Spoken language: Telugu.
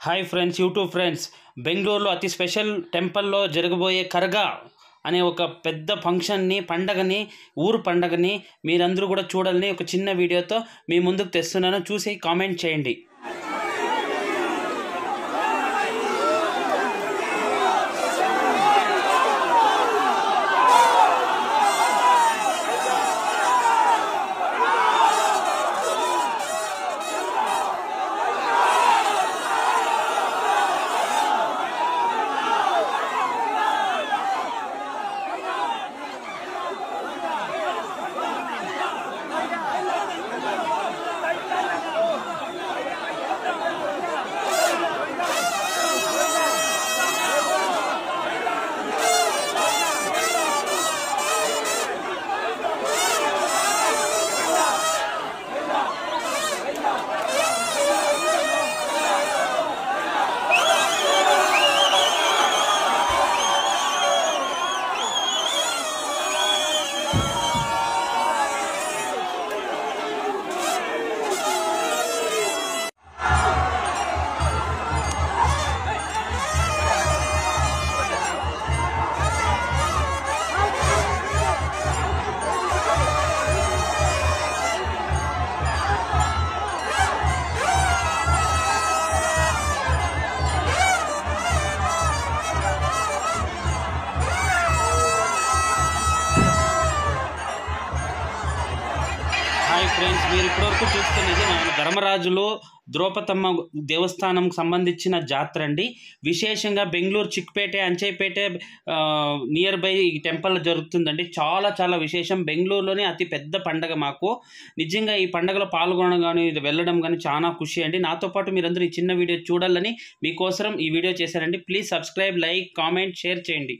Hi friends, YouTube friends. బెంగళూరులో అతి స్పెషల్ టెంపుల్లో జరగబోయే కర్గా అనే ఒక పెద్ద ఫంక్షన్ని, పండగని, ఊరు పండగని మీరందరూ కూడా చూడాలని ఒక చిన్న వీడియోతో మీ ముందుకు తెస్తున్నాను. చూసి కామెంట్ చేయండి. హాయ్ ఫ్రెండ్స్, మీరు ఇప్పటివరకు చూస్తున్నది మన ధర్మరాజులో ద్రౌపదమ్మ దేవస్థానం సంబంధించిన జాతర అండి. విశేషంగా బెంగళూరు చిక్పేట, అంచైపేట నియర్ బై ఈ టెంపుల్ జరుగుతుందండి. చాలా చాలా విశేషం. బెంగళూరులోనే అతి పెద్ద పండగ మాకు. నిజంగా ఈ పండగలో పాల్గొనడం కానీ వెళ్ళడం కానీ చాలా ఖుషి అండి. నాతో పాటు మీరందరూ ఈ చిన్న వీడియో చూడాలని మీకోసం ఈ వీడియో చేశారండి. Please subscribe, like, comment, share చేయండి.